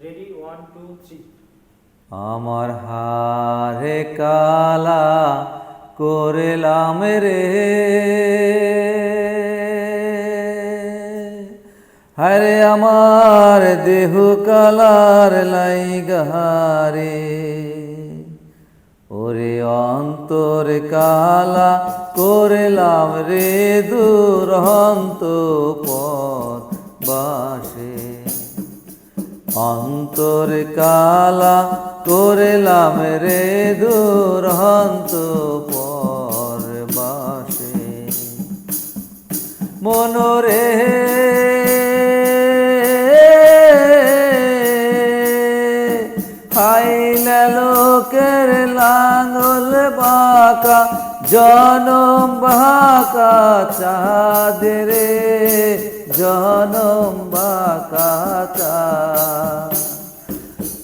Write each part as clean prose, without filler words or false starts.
ready 1 2 3 আমার হারে কালা করলাম রে, হারে আমার দেহ কালার লাইগারে, ওরে অন্তর কালা করলাম রে দুরন্ত পর বাসে, অন্তর কালা করলাম রে দুরন্ত পর বাসে, মনরে খাইলা লোকের লাঙ্গল বাঁকা, জনম বাঁকা চাঁদ রে, জনম বাঁকা চাঁদ,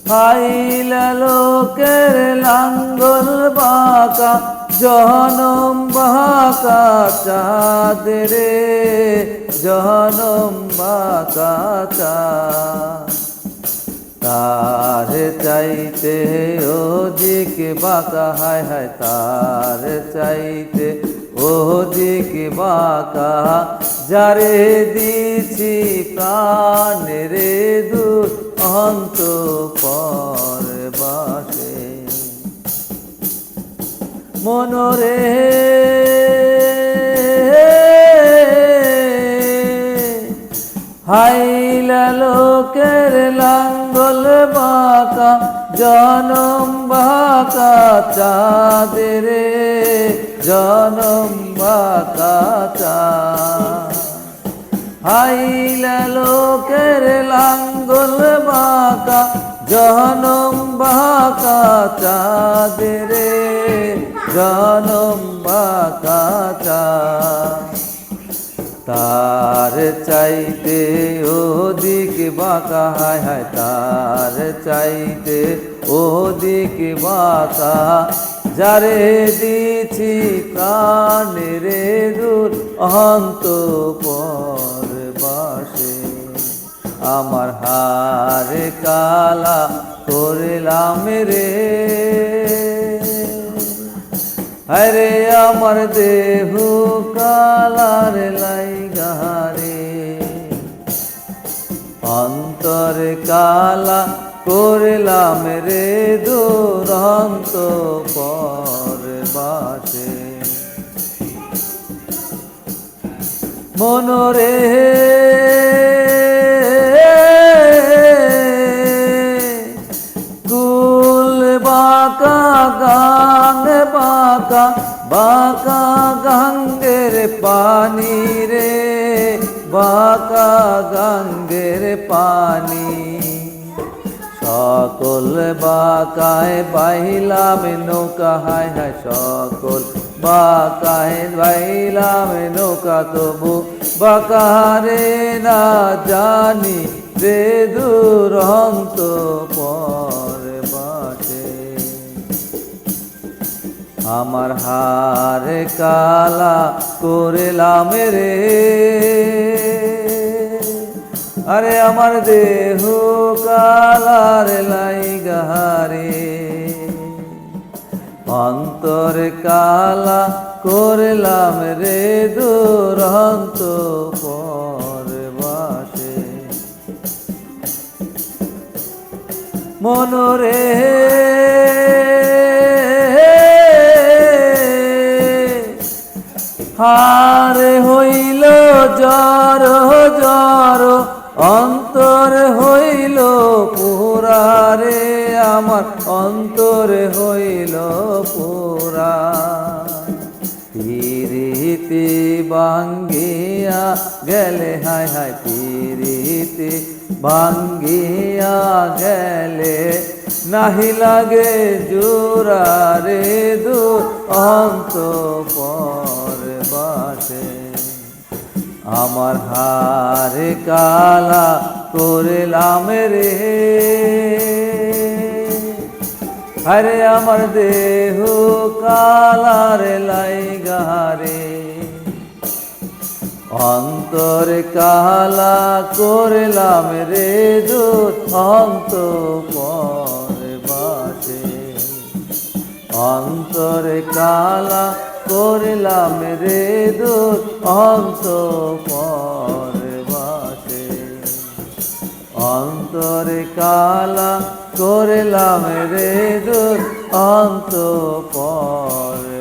খাইলা লোকের লাঙ্গল বাঁকা, জনম বাঁকা চাঁদ রে, জনম বাঁকা চাঁদ, তার চাইতে অধিক বাঁকা, হায় হায় তার চাইতে অধিক বাঁকা, যারে দিছি প্রাণ রে দূর অন্ত পর বাসে, মনরে হাইলা লোকের লাঙ্গল বাঁকা, জনম বাঁকা চাঁদ রে, জনম বাঁকা চাঁদ, হাইলা লোকের লাঙ্গল বাঁকা, জনম বাঁকা চাঁদ রে, জনম বাঁকা চাঁদ, তার চাইতে অধিক বাঁকা, হায় হায় তার চাইতে অধিক বাঁকা, যারে দিছি প্রাণ রে দূর অন্ত পর বাসে, আমার হারে কালা করলাম রে, আরে আমার দেহ কালার লাইগারে, অন্তর কালা করলাম রে দুরন্ত পর বাসে, মনরে কুল বাঁকা গান বাঁকা, বাঁকা গঙ্গের পানি রে, বাঁকা গঙ্গের পানি, সকল বাঁকায় বাইলাম নৌকা, হায় হায় সকল বাঁকায় বাইলাম নৌকা, তবু বাঁকারে না জানি রে দুরন্ত পর বাসে, আমার হারে কালা করলাম রে, আরে আমার দেহ কালার লাইগারে, অন্তর কালা করলাম রে দুরন্ত পর বাসে, মনরে হারে হইল জর জর, অন্তর হইল পুরা রে, আমার অন্তর হইল পুরা, পিরিতি ভাঙ্গিয়া গেলে, হায় হায় পিরিতি ভাঙ্গিয়া গেলে, নাহি লাগে জোড়া রে দূর অন্ত পর বাসে, আমার হারে কালা করলাম রে, আরে আমার দেহ কালার লাইগারে, অন্তরে কালা করলাম রে দূত অন্তরে বাসে অন্তরে কালা করলাম রে দূত অন্তরে বাসে অন্তরে কালা করলাম রে দূত অন্তরে